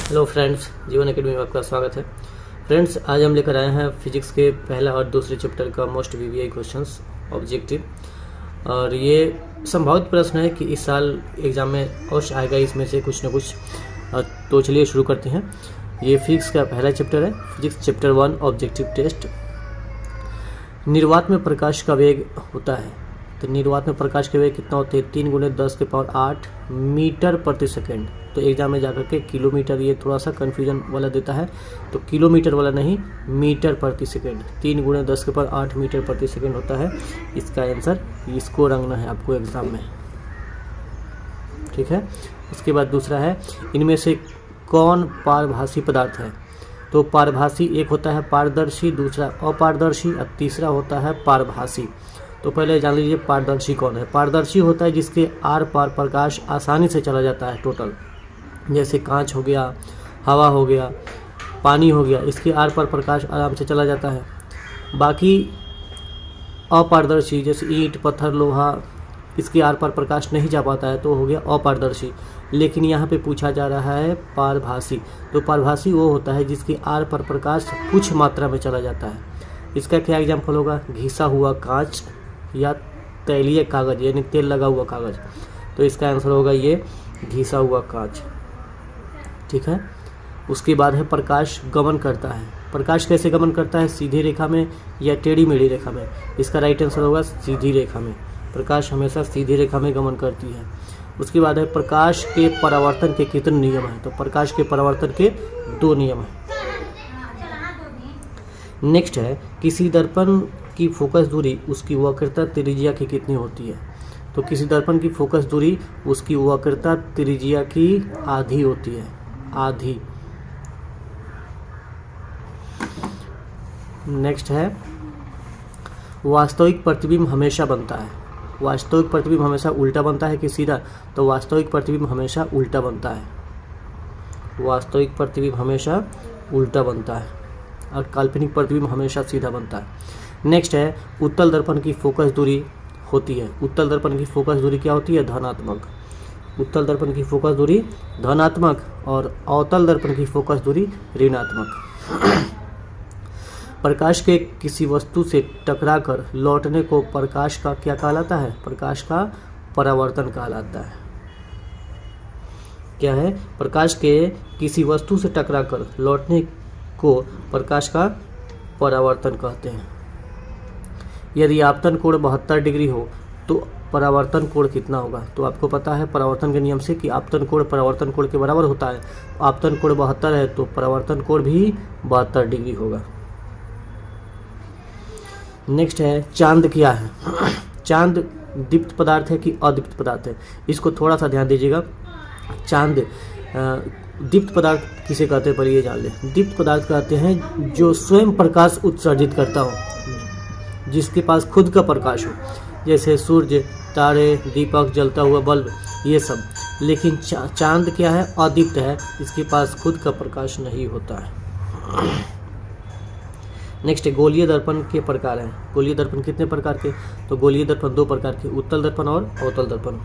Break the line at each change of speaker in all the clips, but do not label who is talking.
Hello friends, जीवन academy में आपका स्वागत है। फ्रेंड्स, आज हम लेकर आए हैं फिजिक्स के पहला और दूसरे चैप्टर का मोस्ट वीवीआई क्वेश्चंस ऑब्जेक्टिव। और ये संभावित प्रश्न है कि इस साल एग्जाम में अवश्य आएगा इसमें से कुछ न कुछ। तो चलिए शुरू करते हैं। ये फिजिक्स का पहला चैप्टर है, फिजिक्स चैप्टर 1 ऑब्जेक्टिव टेस्ट। निर्वात में प्रकाश का वेग होता है, तो निर्वात में प्रकाश के वेग कितना होते हैं? 3 × 10⁸ मीटर प्रति सेकेंड। तो एग्जाम में जाकर के किलोमीटर, ये थोड़ा सा कन्फ्यूजन वाला देता है, तो किलोमीटर वाला नहीं, मीटर प्रति सेकेंड। 3 × 10⁸ मीटर प्रति सेकेंड होता है इसका आंसर। इसको रंगना है आपको एग्जाम में, ठीक है। उसके बाद दूसरा है, इनमें से कौन पारभासी पदार्थ है? तो पारभासी एक होता है पारदर्शी, दूसरा अपारदर्शी और तीसरा होता है पारभासी। तो पहले जान लीजिए पारदर्शी कौन है। पारदर्शी होता है जिसके आर पार प्रकाश आसानी से चला जाता है टोटल, जैसे कांच हो गया, हवा हो गया, पानी हो गया, इसके आर पार प्रकाश आराम से चला जाता है। बाकी अपारदर्शी जैसे ईंट, पत्थर, लोहा, इसके आर पार प्रकाश नहीं जा पाता है, तो हो गया अपारदर्शी। लेकिन यहाँ पे पूछा जा रहा है पारभासी। तो पारभासी वो होता है जिसके आर पार प्रकाश कुछ मात्रा में चला जाता है। इसका क्या एग्जाम्पल होगा? घिसा हुआ कांच या तैलीय कागज, यानी तेल लगा हुआ कागज। तो इसका आंसर होगा ये घिसा हुआ कांच, ठीक है। उसके बाद है प्रकाश गमन करता है। प्रकाश कैसे गमन करता है? सीधी रेखा में या टेढ़ी मेढ़ी रेखा में? इसका राइट आंसर होगा सीधी रेखा में। प्रकाश हमेशा सीधी रेखा में गमन करती है। उसके बाद है प्रकाश के परावर्तन के कितने नियम हैं? तो प्रकाश के परावर्तन के 2 नियम हैं। नेक्स्ट है, किसी दर्पण की फोकस दूरी उसकी वक्रता त्रिज्या की कितनी होती है? तो किसी दर्पण की फोकस दूरी उसकी वक्रता त्रिज्या की आधी होती है, आधी। नेक्स्ट है, वास्तविक प्रतिबिंब हमेशा बनता है। वास्तविक प्रतिबिंब हमेशा उल्टा बनता है कि सीधा? तो वास्तविक प्रतिबिंब हमेशा उल्टा बनता है। वास्तविक प्रतिबिंब हमेशा उल्टा बनता है और काल्पनिक प्रतिबिंब हमेशा सीधा बनता है। नेक्स्ट है, उत्तल दर्पण की फोकस दूरी होती है। उत्तल दर्पण की फोकस दूरी क्या होती है? धनात्मक। उत्तल दर्पण की फोकस दूरी धनात्मक और अवतल दर्पण की फोकस दूरी ऋणात्मक। प्रकाश के किसी वस्तु से टकराकर लौटने को प्रकाश का क्या कहलाता है? प्रकाश का परावर्तन कहलाता है। क्या है? प्रकाश के किसी वस्तु से टकराकर लौटने को प्रकाश का परावर्तन कहते हैं। यदि आपतन कोण 72 डिग्री हो तो परावर्तन कोण कितना होगा? तो आपको पता है परावर्तन के नियम से कि आपतन कोण परावर्तन कोण के बराबर होता है। आपतन कोण 72 है तो परावर्तन कोण भी 72 डिग्री होगा। नेक्स्ट है, चांद क्या है? चांद दीप्त पदार्थ है कि अदीप्त पदार्थ है? इसको थोड़ा सा ध्यान दीजिएगा। चांद दीप्त पदार्थ किसे कहते हैं? पर ये जान ले। दीप्त पदार्थ कहते हैं जो स्वयं प्रकाश उत्सर्जित करता हो, जिसके पास खुद का प्रकाश हो, जैसे सूर्य, तारे, दीपक, जलता हुआ बल्ब, ये सब। लेकिन चांद क्या है? अदीप्त है, इसके पास खुद का प्रकाश नहीं होता है। नेक्स्ट है, गोलीय दर्पण के प्रकार हैं। गोलीय दर्पण कितने प्रकार के? तो गोलीय दर्पण 2 प्रकार के, उत्तल दर्पण और अवतल दर्पण।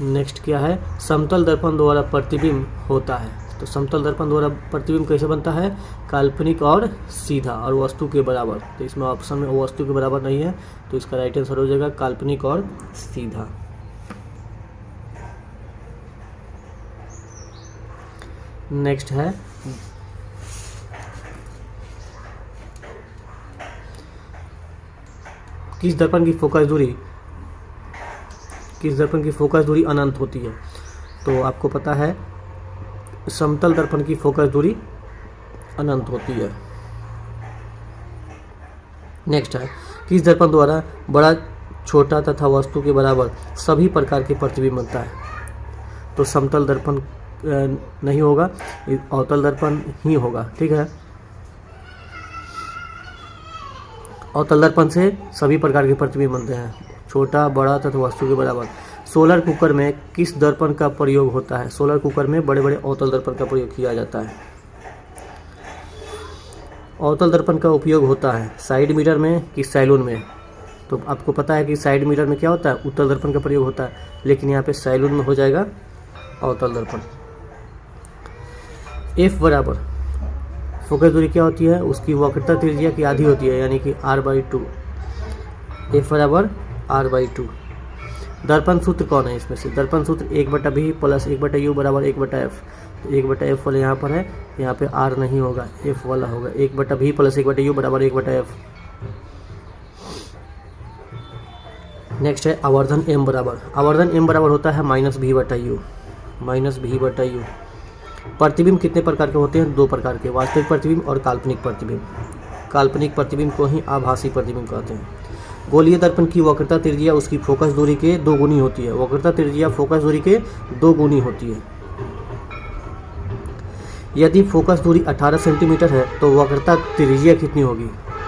नेक्स्ट क्या है? समतल दर्पण द्वारा प्रतिबिंब होता है। तो समतल दर्पण द्वारा प्रतिबिंब कैसे बनता है? काल्पनिक और सीधा और वस्तु के बराबर। तो इसमें ऑप्शन में वस्तु के बराबर नहीं है, तो इसका राइट आंसर हो जाएगा काल्पनिक और सीधा। नेक्स्ट है, किस दर्पण की फोकस दूरी अनंत होती है? तो आपको पता है समतल दर्पण की फोकस दूरी अनंत होती है। नेक्स्ट है, किस दर्पण द्वारा बड़ा, छोटा तथा वस्तु के बराबर सभी प्रकार के प्रतिबिंब बनता है? तो समतल दर्पण नहीं होगा, अवतल दर्पण ही होगा, ठीक है। अवतल दर्पण से सभी प्रकार के प्रतिबिंब बनते हैं, छोटा, बड़ा तथा वस्तु के बराबर। सोलर कुकर में किस दर्पण का प्रयोग होता है? सोलर कुकर में बड़े बड़े अवतल दर्पण का प्रयोग किया जाता है। अवतल दर्पण का उपयोग होता है साइड मिरर में कि सैलून में? तो आपको पता है कि साइड मिरर में क्या होता है, उत्तल दर्पण का प्रयोग होता है, लेकिन यहाँ पे सैलून में हो जाएगा अवतल दर्पण। एफ बराबर फोकस दूरी क्या होती है, उसकी वक्रता त्रिज्या की आधी होती है, यानी कि r/2। एफ बराबर r/2। दर्पण सूत्र कौन है इसमें से, दर्पण सूत्र 1/b प्लस 1/u बराबर 1/f। तो 1/f वाला यहाँ पर है, यहाँ पे r नहीं होगा, f वाला होगा। 1/b प्लस 1/u बराबर 1/f। नेक्स्ट है आवर्धन m बराबर, आवर्धन m बराबर होता है -b/u, -b/u। प्रतिबिंब कितने प्रकार के होते हैं, 2 प्रकार के, वास्तविक प्रतिबिंब और काल्पनिक प्रतिबिंब। काल्पनिक प्रतिबिंब को ही आभासी प्रतिबिंब कहते हैं। गोलीय दर्पण की वक्रता त्रिज्या उसकी फोकस दूरी के 2 गुनी होती है, वक्रता त्रिज्या फोकस दूरी के 2 गुनी होती है। यदि फोकस दूरी 18 सेंटीमीटर है तो वक्रता त्रिज्या कितनी होगी,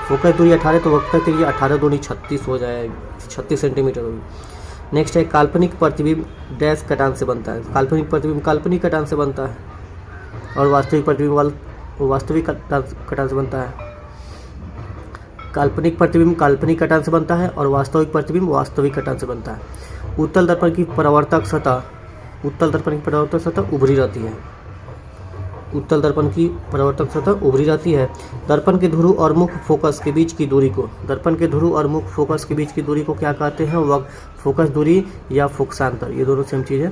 फोकस दूरी 18 तो वक्रता त्रिज्या 18 दूनी 36 हो जाएगी, 36 सेंटीमीटर होगी। नेक्स्ट है काल्पनिक प्रतिबिंब डैश कटान से बनता है, काल्पनिक प्रतिबिंब काल्पनिक कटान से बनता है और वास्तविक प्रतिबिंब वास्तविक कटान से बनता है। काल्पनिक प्रतिबिंब काल्पनिक कटान से बनता है और वास्तविक प्रतिबिंब वास्तविक कटान से बनता है। उत्तल दर्पण की परावर्तक सतह, उत्तल दर्पण की परावर्तक सतह उभरी रहती है, उत्तल दर्पण की परावर्तक सतह उभरी रहती है। दर्पण के ध्रुव और मुख्य फोकस के बीच की दूरी को, दर्पण के ध्रुव और मुख्य फोकस के बीच की दूरी को क्या कहते हैं, वह फोकस दूरी या फोकसांतर, ये दोनों सेम चीज़ है।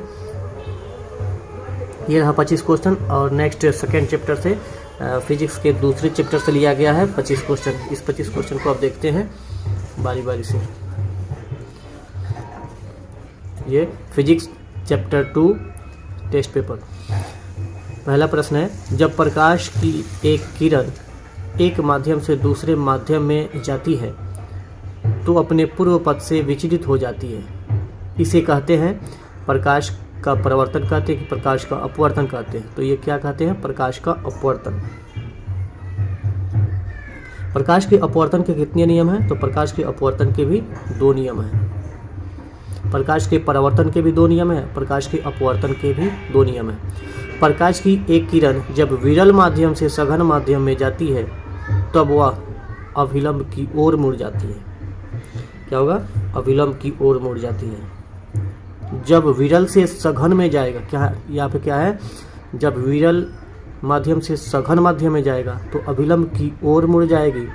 ये रहा 25 क्वेश्चन और नेक्स्ट सेकेंड चैप्टर से फिजिक्स के दूसरे चैप्टर से लिया गया है 25 क्वेश्चन। इस 25 क्वेश्चन को आप देखते हैं बारी बारी से। ये फिजिक्स चैप्टर 2 टेस्ट पेपर। पहला प्रश्न है, जब प्रकाश की एक किरण एक माध्यम से दूसरे माध्यम में जाती है तो अपने पूर्व पथ से विचलित हो जाती है, इसे कहते हैं प्रकाश का परावर्तन कहते हैं कि प्रकाश का अपवर्तन कहते हैं। तो ये क्या कहते हैं, प्रकाश का अपवर्तन। प्रकाश के अपवर्तन के कितने नियम हैं, तो प्रकाश के अपवर्तन के भी 2 नियम हैं। प्रकाश के परावर्तन के भी 2 नियम हैं, प्रकाश के अपवर्तन के भी 2 नियम हैं। प्रकाश की एक किरण जब विरल माध्यम से सघन माध्यम में जाती है तब वह अभिलंब की ओर मुड़ जाती है। क्या होगा, अभिलंब की ओर मुड़ जाती है। जब विरल से सघन में जाएगा, क्या यहाँ पे क्या है, जब विरल माध्यम से सघन माध्यम में जाएगा तो अभिलंब की ओर मुड़ जाएगी,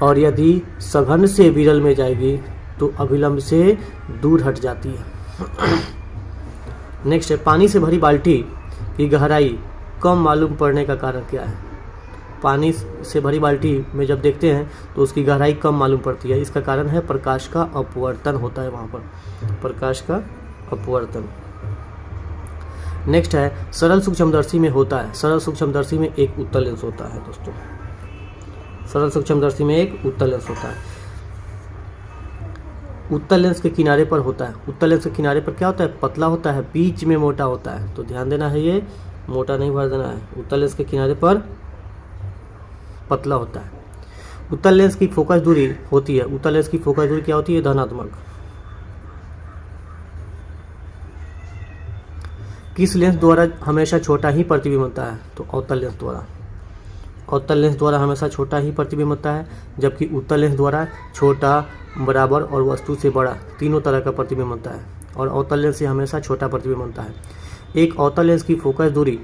और यदि सघन से विरल में जाएगी तो अभिलंब से दूर हट जाती है। नेक्स्ट है, पानी से भरी बाल्टी की गहराई कम मालूम पड़ने का कारण क्या है। पानी से भरी बाल्टी में जब देखते हैं तो उसकी गहराई कम मालूम पड़ती है, इसका कारण है प्रकाश का अपवर्तन होता है, वहाँ पर प्रकाश का अपवर्तन। नेक्स्ट है, सरल सूक्ष्मदर्शी में होता है, सरल सूक्ष्मदर्शी में एक उत्तल लेंस होता है दोस्तों, सरल सूक्ष्मदर्शी में एक उत्तल लेंस होता है। उत्तल लेंस के किनारे पर होता है, उत्तल लेंस के किनारे पर क्या होता है, पतला होता है, बीच में मोटा होता है। तो ध्यान देना है, ये मोटा नहीं भर देना है। उत्तल लेंस के किनारे पर पतला होता है। उत्तल लेंस की फोकस दूरी होती है, उत्तल लेंस की फोकस दूरी क्या होती है, धनात्मक। किस लेंस द्वारा हमेशा छोटा ही प्रतिबिंब होता है, तो अवतल लेंस द्वारा। अवतल लेंस द्वारा हमेशा छोटा ही प्रतिबिंब होता है, जबकि उत्तल लेंस द्वारा छोटा, बराबर और वस्तु से बड़ा तीनों तरह का प्रतिबिंब होता है, और अवतल लेंस से हमेशा छोटा प्रतिबिंब होता है। एक अवतल लेंस की फोकस दूरी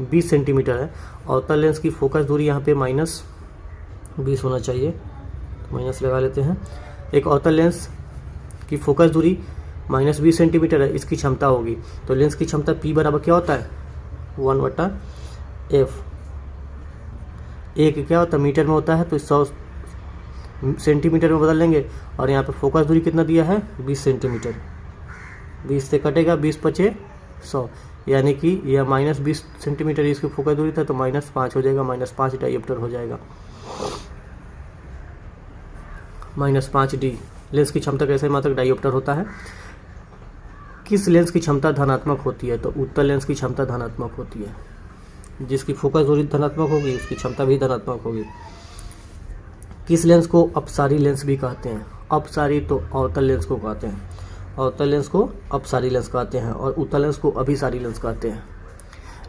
20 सेंटीमीटर है। अवतल लेंस की फोकस दूरी यहाँ पे -20 होना चाहिए, माइनस लगा लेते हैं। एक अवतल लेंस की फोकस दूरी -20 सेंटीमीटर है, इसकी क्षमता होगी, तो लेंस की क्षमता P बराबर क्या होता है, 1/f। एक क्या होता है, मीटर में होता है, तो 100 सेंटीमीटर में बदल लेंगे, और यहाँ पे फोकस दूरी कितना दिया है, 20 सेंटीमीटर। 20 से कटेगा, 20 × 100, यानी कि यह -20 सेंटीमीटर इसकी फोकस दूरी था, तो -5 हो जाएगा, -5 डायोप्टर हो जाएगा, -5d। लेंस की क्षमता कैसे मात्रक डायोप्टर होता है। किस लेंस की क्षमता धनात्मक होती है, तो उत्तल लेंस की क्षमता धनात्मक होती है। जिसकी फोकस दूरी धनात्मक होगी उसकी क्षमता भी धनात्मक होगी। किस लेंस को अपसारी लेंस भी कहते हैं, अपसारी तो अवतल लेंस को कहते हैं, अवतल लेंस को अपसारी लेंस कहते हैं, और उत्तल लेंस को अभिसारी लेंस कहते हैं।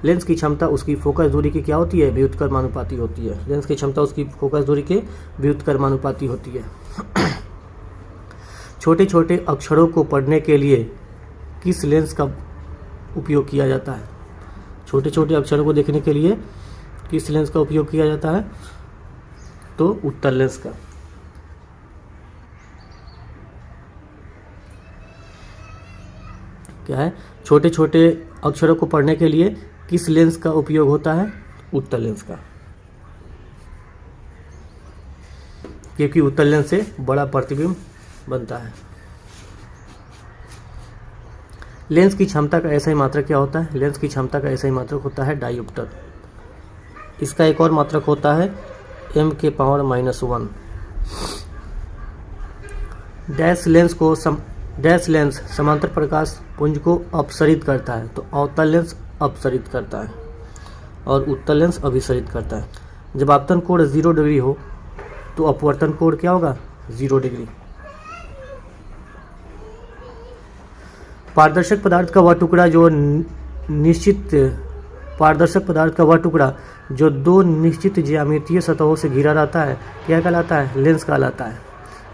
लेंस की क्षमता उसकी फोकस दूरी की क्या होती है, व्युत्क्रमानुपाती होती है। लेंस की क्षमता उसकी फोकस दूरी के व्युत्क्रमानुपाती होती है। छोटे छोटे अक्षरों को पढ़ने के लिए किस लेंस का उपयोग किया जाता है? छोटे छोटे अक्षरों को देखने के लिए किस लेंस का उपयोग किया जाता है? तो उत्तल लेंस का। क्या है? छोटे छोटे अक्षरों को पढ़ने के लिए किस लेंस का उपयोग होता है? उत्तल लेंस का, क्योंकि उत्तल लेंस से बड़ा प्रतिबिंब बनता है। लेंस की क्षमता का ऐसा ही मात्रक क्या होता है? लेंस की क्षमता का ऐसा ही मात्रक होता है डायोप्टर। इसका एक और मात्रक होता है m⁻⁻1। डैश लेंस समांतर प्रकाश पुंज को अपसरित करता है, तो अवतल लेंस अपसरित करता है और उत्तल लेंस अभिसरित करता है। जब आपतन कोण 0 डिग्री हो तो अपवर्तन कोण क्या होगा? 0 डिग्री। पारदर्शक पदार्थ का वह टुकड़ा जो दो निश्चित ज्यामितीय सतहों से घिरा रहता है क्या कहलाता है? लेंस कहलाता है।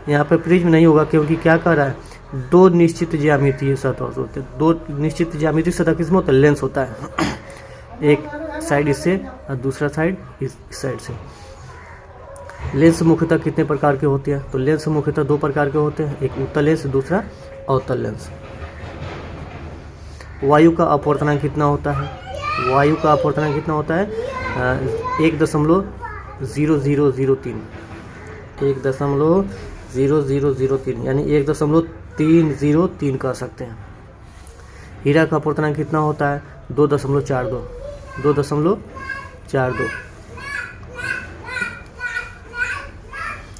यहाँ पे प्रिज्म नहीं होगा, क्योंकि क्या कह रहा है? दो निश्चित ज्यामितीय सतहों से होते हैं। दो निश्चित ज्यामितीय सतह किसमें होता है? लेंस होता है। एक साइड इससे और दूसरा साइड इस साइड से। लेंस मुख्यतः कितने प्रकार के होते हैं? तो लेंस मुख्यतः 2 प्रकार के होते हैं, एक उत्तल लेंस, दूसरा अवतल लेंस। वायु का अपवर्तनांक कितना होता है? वायु का अपवर्तनांक कितना होता है? 1.0003। 1.0003 यानी 1.303 कह सकते हैं। हीरा का अपवर्तनांक कितना होता है? 2.42।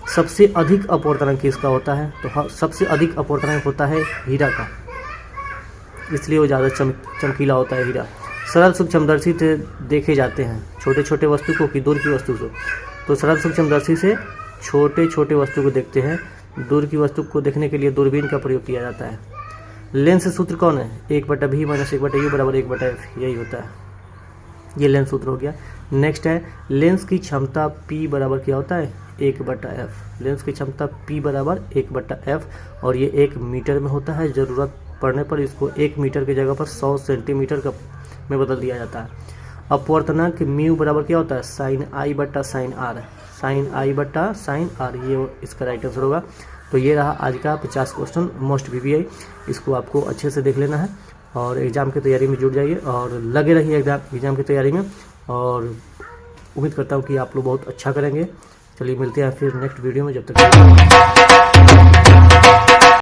सबसे अधिक अपवर्तनांक किसका होता है? तो सबसे अधिक अपवर्तनांक होता है हीरा का, इसलिए वो ज़्यादा चमकीला होता है हीरा। सरल सूक्ष्मदर्शी से देखे जाते हैं छोटे छोटे वस्तु को कि दूर की वस्तु को? तो सरल सूक्ष्मदर्शी से छोटे छोटे वस्तु को देखते हैं, दूर की वस्तु को देखने के लिए दूरबीन का प्रयोग किया जाता है। लेंस सूत्र कौन है? 1/v - 1/u = 1/f, यही होता है। ये लेंस सूत्र हो गया। नेक्स्ट है लेंस की क्षमता P बराबर क्या होता है? 1/f। लेंस की क्षमता P बराबर 1/f और ये 1 मीटर में होता है। ज़रूरत पड़ने पर इसको 1 मीटर की जगह पर 100 सेंटीमीटर में बदल दिया जाता है। अपवर्तनांक म्यू बराबर क्या होता है? sin I/sin r। sin I/sin r, ये इसका राइट आंसर होगा। तो ये रहा आज का 50 क्वेश्चन मोस्ट VVI। इसको आपको अच्छे से देख लेना है और एग्ज़ाम की तैयारी में जुट जाइए और लगे रहिए एग्ज़ाम की तैयारी में, और उम्मीद करता हूँ कि आप लोग बहुत अच्छा करेंगे। चलिए मिलते हैं फिर नेक्स्ट वीडियो में, जब तक